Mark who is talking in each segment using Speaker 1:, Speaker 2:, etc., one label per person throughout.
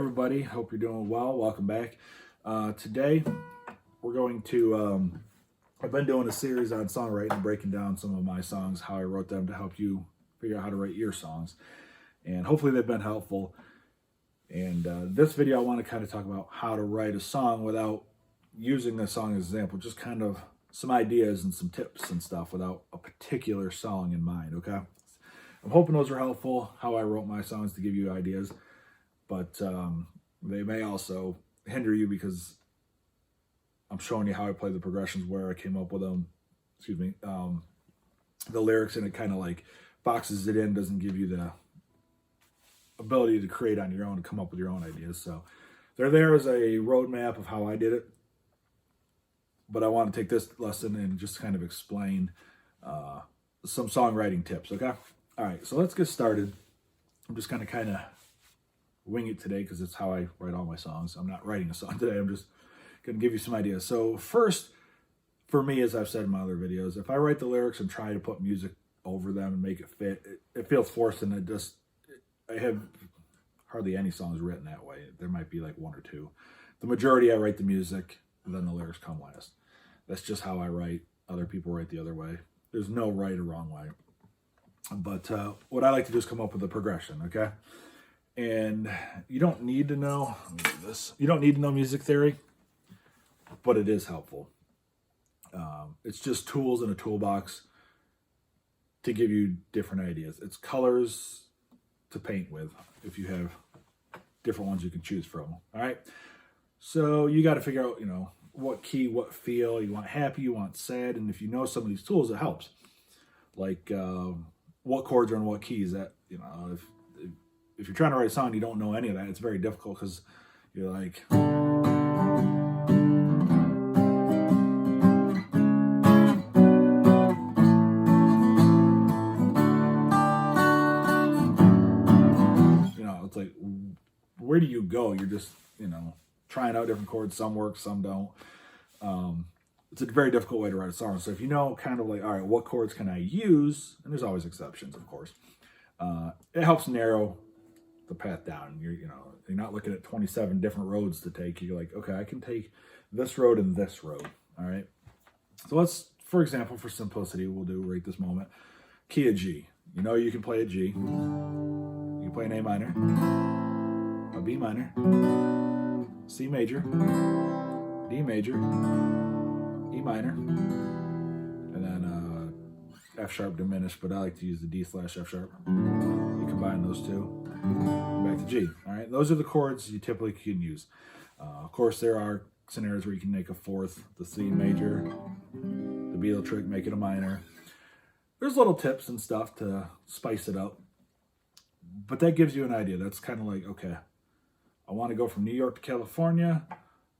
Speaker 1: everybody, hope you're doing well. Welcome back. Today we're going to, I've been doing a series on songwriting, breaking down some of my songs, how I wrote them to help you figure out how to write your songs. And hopefully they've been helpful. And this video I want to kind of talk about how to write a song without using a song as an example, just kind of some ideas and some tips and stuff without a particular song in mind, okay? I'm hoping those are helpful, how I wrote my songs to give you ideas. But they may also hinder you because I'm showing you how I play the progressions, where I came up with them, the lyrics, and it kind of like boxes it in, doesn't give you the ability to create on your own, to come up with your own ideas. So they're there as a roadmap of how I did it. But I want to take this lesson and just kind of explain some songwriting tips, okay? All right, so let's get started. I'm just going to kind of wing it today because it's how I write all my songs. I'm not writing a song today. I'm just going to give you some ideas. So first, for me, as I've said in my other videos, if I write the lyrics and try to put music over them and make it fit, it feels forced, and I have hardly any songs written that way. There might be like one or two. The majority, I write the music, and then the lyrics come last. That's just how I write. Other people write the other way. There's no right or wrong way. But what I like to do is come up with a progression, okay? And you don't need to know this. You don't need to know music theory, but it is helpful. It's just tools in a toolbox to give you different ideas. It's colors to paint with if you have different ones you can choose from. All right. So you got to figure out, what key, what feel you want. Happy, you want sad, and if you know some of these tools, it helps. Like what chords are in what keys. That if you're trying to write a song and you don't know any of that, it's very difficult because you're like, it's like, where do you go? You're just, trying out different chords. Some work, some don't. It's a very difficult way to write a song. So if you know kind of like, all right, what chords can I use? And there's always exceptions, of course. It helps narrow the path down. You're not looking at 27 different roads to take. You're like, okay, I can take this road and this road. All right. So let's, for example, for simplicity, we'll do right this moment, key of G. You can play a G. You can play an A minor, a B minor, C major, D major, E minor, and then F sharp diminished, but I like to use the D/F sharp. You combine those two, back to G. All right, those are the chords you typically can use. Of course, there are scenarios where you can make a fourth, the C major, the Beatle trick, make it a minor. There's little tips and stuff to spice it up, but that gives you an idea. That's kind of like, okay, I want to go from New York to California.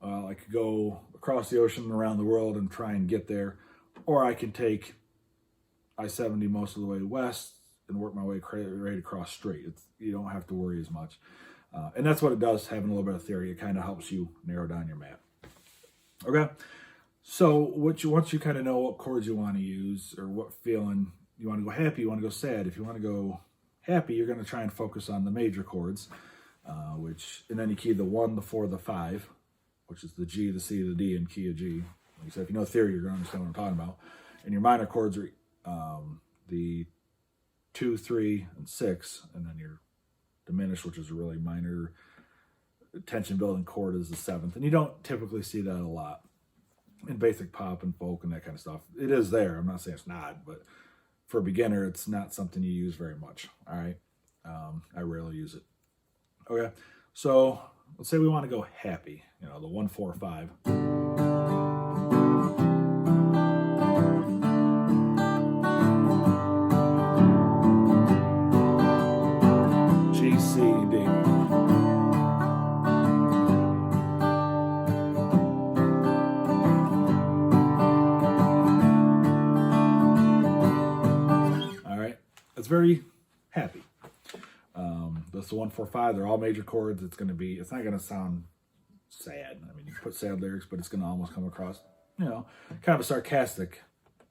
Speaker 1: I could go across the ocean around the world and try and get there. Or I can take I-70 most of the way west and work my way right across straight. You don't have to worry as much. And that's what it does, having a little bit of theory. It kind of helps you narrow down your map. Okay? So once you kind of know what chords you want to use or what feeling, you want to go happy, you want to go sad. If you want to go happy, you're going to try and focus on the major chords, and then you key the 1, the 4, the 5, which is the G, the C, the D, and key of G. Like I said, if you know theory, you're going to understand what I'm talking about. And your minor chords are the 2, 3, and 6, and then your diminished, which is a really minor tension building chord, is the 7th. And you don't typically see that a lot in basic pop and folk and that kind of stuff. It is there. I'm not saying it's not, but for a beginner, it's not something you use very much. All right. I rarely use it. Okay. So let's say we want to go happy, the 1, 4, 5. G, C, D. All right. That's very happy. That's the 1, 4, 5. They're all major chords. It's not going to sound sad. I mean, you put sad lyrics, but it's going to almost come across, kind of a sarcastic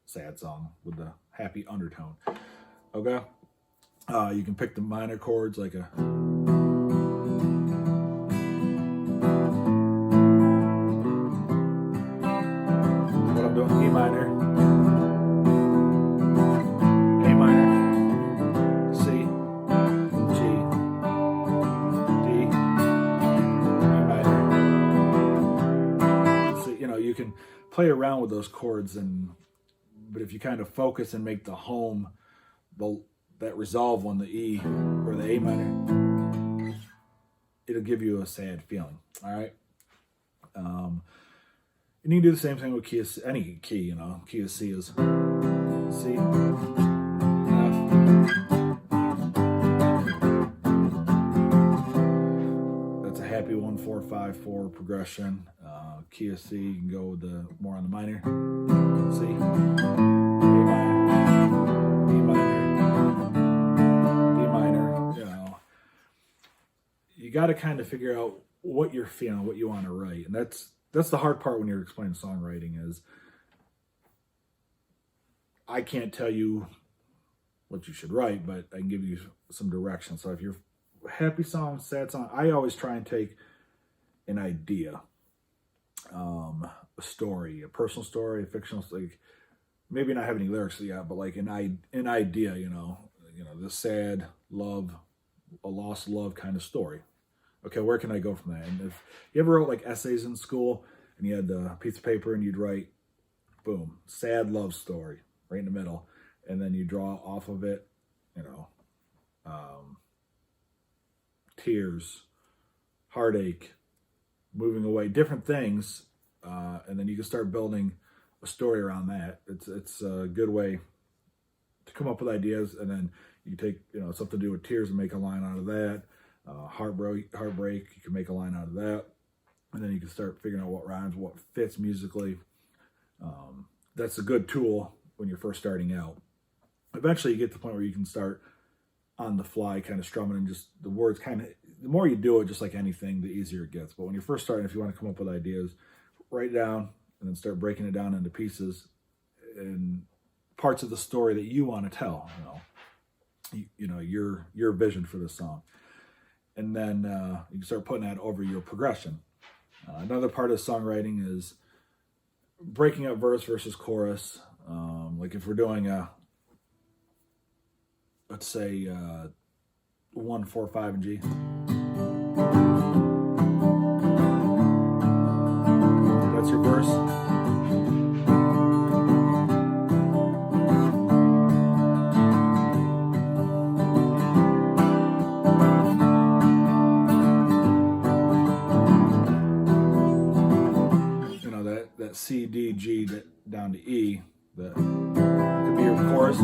Speaker 1: sad song with the happy undertone. Okay? You can pick the minor chords like a you can play around with those chords, but if you kind of focus and make the home, that resolve one, the E or the A minor, it'll give you a sad feeling. All right. And you can do the same thing with key of C, any key, key of C is C, F. That's a happy 1, 4, 5, 4 progression. Key of C, you can go with the more on the minor. C, A minor, D minor. You got to kind of figure out what you're feeling, what you want to write, and that's the hard part when you're explaining songwriting. Is I can't tell you what you should write, but I can give you some direction. So if you're happy song, sad song, I always try and take an idea, a story, a personal story, a fictional, like maybe not have any lyrics yet, but like an idea, the sad love, a lost love kind of story. Okay, where can I go from that? And if you ever wrote like essays in school and you had the piece of paper and you'd write, boom, sad love story right in the middle, and then you draw off of it, tears, heartache, moving away, different things, and then you can start building a story around that. It's a good way to come up with ideas, and then you take something to do with tears and make a line out of that. Heartbreak, you can make a line out of that, and then you can start figuring out what rhymes, what fits musically. That's a good tool when you're first starting out. Eventually you get to the point where you can start on the fly kind of strumming, and just the words kind of, the more you do it, just like anything, the easier it gets. But when you're first starting, if you want to come up with ideas, write it down and then start breaking it down into pieces and parts of the story that you want to tell, your vision for the song. And then you can start putting that over your progression. Another part of songwriting is breaking up verse versus chorus. Like if we're doing let's say 1, 4, 5, and G. That's your verse. That C, D, G down to E, that could be your chorus.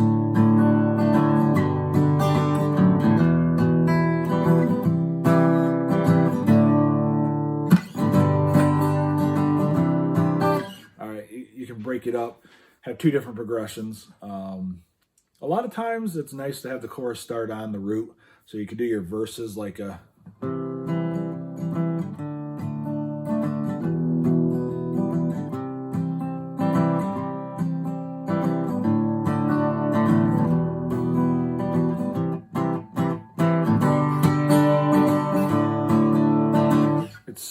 Speaker 1: All right, you can break it up, have 2 different progressions. A lot of times it's nice to have the chorus start on the root, so you could do your verses like a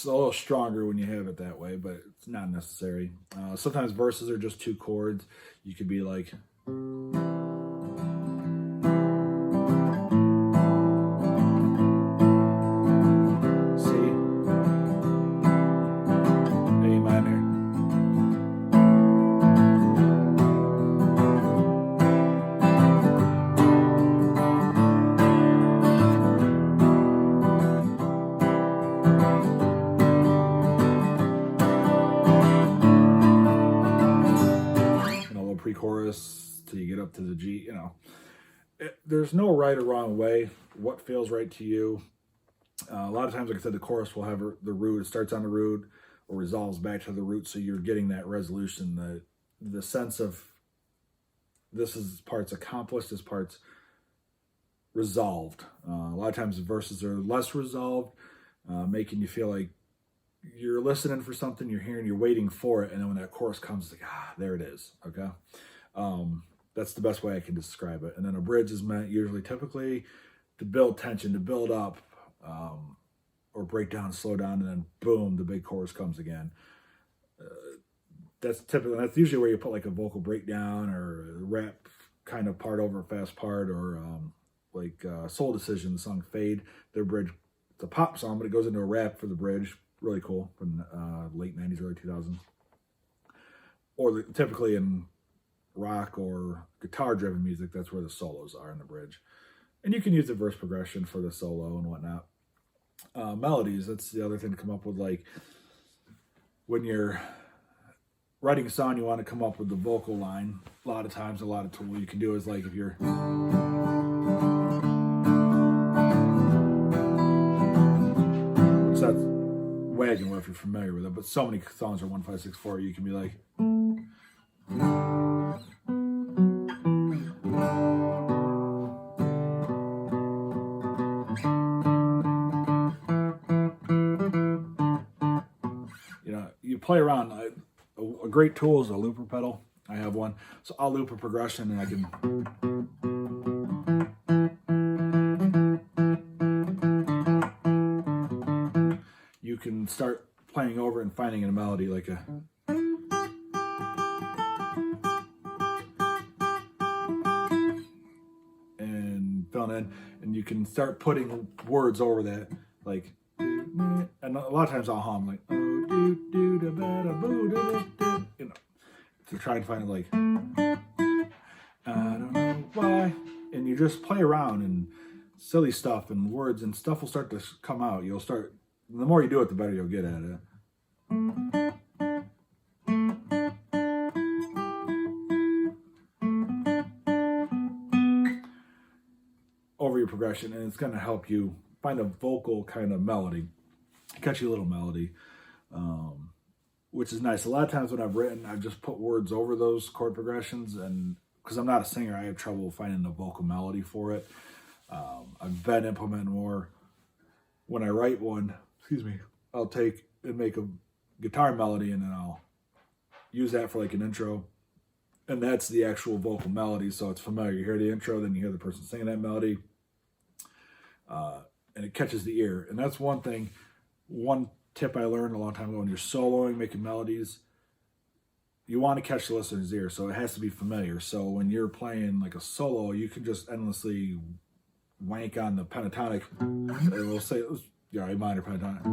Speaker 1: a little stronger when you have it that way, but it's not necessary. Sometimes verses are just 2 chords. You could be like, C, A minor, pre-chorus till you get up to the G. There's no right or wrong way. What feels right to you. A lot of times, like I said, the chorus will have the root. It starts on the root or resolves back to the root, so you're getting that resolution, the sense of this is part's accomplished, this part's resolved. A lot of times the verses are less resolved, making you feel like you're listening for something, you're hearing, you're waiting for it, and then when that chorus comes, like, there it is, okay? That's the best way I can describe it. And then a bridge is meant typically to build tension, to build up, or break down, slow down, and then boom, the big chorus comes again. That's usually where you put like a vocal breakdown or a rap kind of part over a fast part, or like Soul Decision, the song Fade, their bridge. It's a pop song, but it goes into a rap for the bridge. Really cool, from late 90s, early 2000s. or typically in rock or guitar-driven music, that's where the solos are in the bridge. And you can use the verse progression for the solo and whatnot. Melodies, that's the other thing to come up with. Like when you're writing a song, you want to come up with the vocal line. A lot of times, a lot of tool you can do is like if you're so that's wagon wheel if you're familiar with it, but so many songs are 1 5 6 4. You can be like, you play around. A great tool is a looper pedal. I have one, so I'll loop a progression and I can. You can start playing over and finding a melody like a. And filling in, and you can start putting words over that, like. And a lot of times I'll hum like. To try and find like I don't know why, and you just play around and silly stuff and words and stuff will start to come out. You'll start, the more you do it, the better you'll get at it. Over your progression, and it's going to help you find a vocal kind of melody, catchy little melody. Which is nice. A lot of times when I've written, I've just put words over those chord progressions, and because I'm not a singer, I have trouble finding the vocal melody for it. I've been implementing more. When I write one, I'll take and make a guitar melody, and then I'll use that for like an intro, and that's the actual vocal melody, so it's familiar. You hear the intro, then you hear the person singing that melody, and it catches the ear. And that's one thing, one tip I learned a long time ago: when you're soloing, making melodies, you want to catch the listener's ear, so it has to be familiar. So when you're playing like a solo, you can just endlessly wank on the pentatonic. It will say, A minor pentatonic.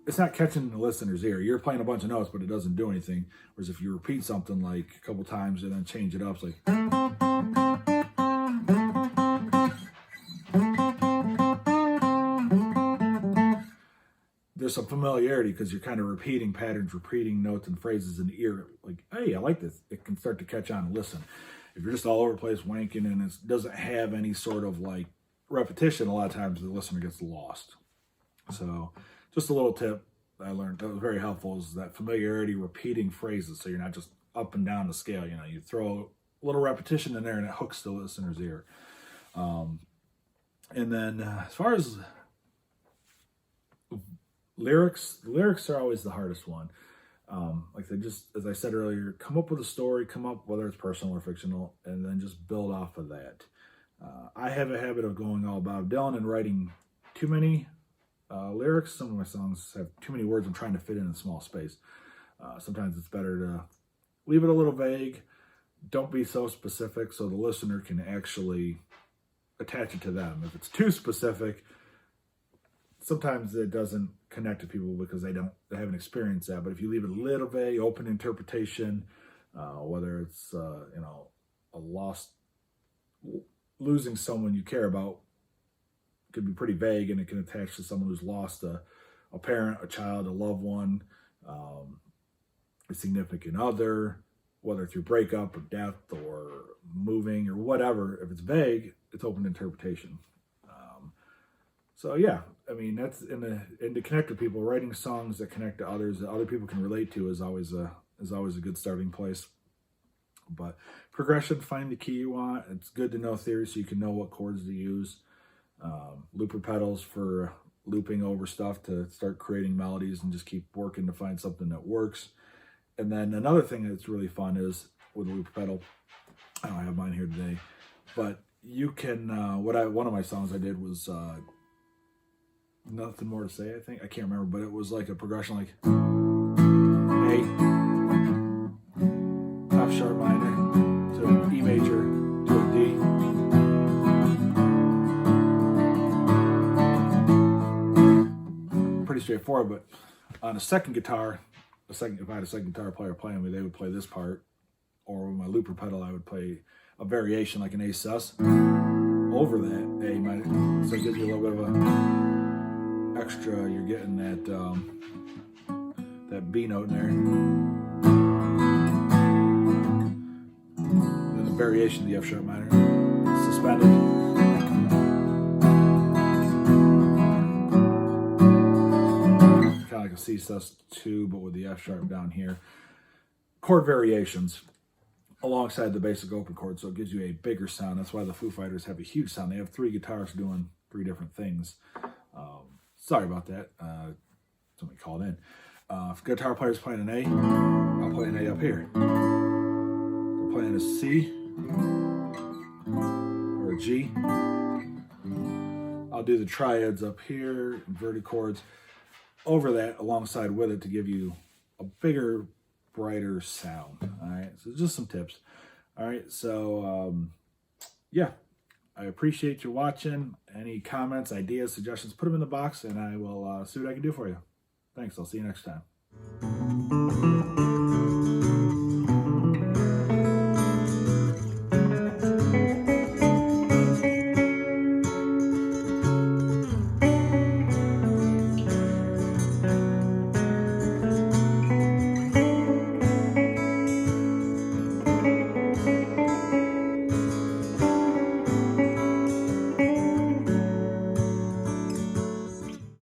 Speaker 1: It's not catching the listener's ear. You're playing a bunch of notes, but it doesn't do anything. Whereas if you repeat something like a couple times and then change it up, it's like. There's some familiarity because you're kind of repeating patterns, repeating notes and phrases in the ear. Like, hey, I like this. It can start to catch on and listen. If you're just all over the place wanking and it doesn't have any sort of like repetition, a lot of times the listener gets lost. So just a little tip I learned that was very helpful is that familiarity, repeating phrases, so you're not just up and down the scale. You throw a little repetition in there and it hooks the listener's ear. And then as far as lyrics are always the hardest one. Like as I said earlier, come up with a story, whether it's personal or fictional, and then just build off of that. I have a habit of going all Bob Dylan and writing too many lyrics. Some of my songs have too many words I'm trying to fit in a small space. Sometimes it's better to leave it a little vague. Don't be so specific so the listener can actually attach it to them. If it's too specific, sometimes it doesn't connect to people because they haven't experienced that. But if you leave it a little vague, open interpretation, whether it's a lost, losing someone you care about, could be pretty vague, and it can attach to someone who's lost a parent, a child, a loved one, a significant other, whether through breakup or death or moving or whatever. If it's vague, it's open to interpretation. So yeah, I mean, that's and to connect with people, writing songs that connect to others that other people can relate to is always a good starting place. But progression, find the key you want. It's good to know theory so you can know what chords to use. Looper pedals for looping over stuff to start creating melodies and just keep working to find something that works. And then another thing that's really fun is with a looper pedal. I don't have mine here today, but you can. One of my songs I did was. Nothing more to say, I think. I can't remember, but it was like a progression like A, F sharp minor, to an E major, to a D. straightforward, but on a second guitar, if I had a second guitar player playing me, they would play this part, or with my looper pedal, I would play a variation like an A sus over that A minor, so it gives you a little bit of a extra. You're getting that B note in there, and then the variation of the F sharp minor, suspended. Kind of like a C sus2, but with the F sharp down here. Chord variations alongside the basic open chord, so it gives you a bigger sound. That's why the Foo Fighters have a huge sound. They have 3 guitars doing 3 different things. Sorry about that. Somebody called in. If guitar player's playing an A, I'll play an A up here. If they're playing a C or a G, I'll do the triads up here, inverted chords over that alongside with it to give you a bigger, brighter sound. All right, so just some tips. All right, so yeah, I appreciate you watching. Any comments, ideas, suggestions, put them in the box, and I will see what I can do for you. Thanks. I'll see you next time.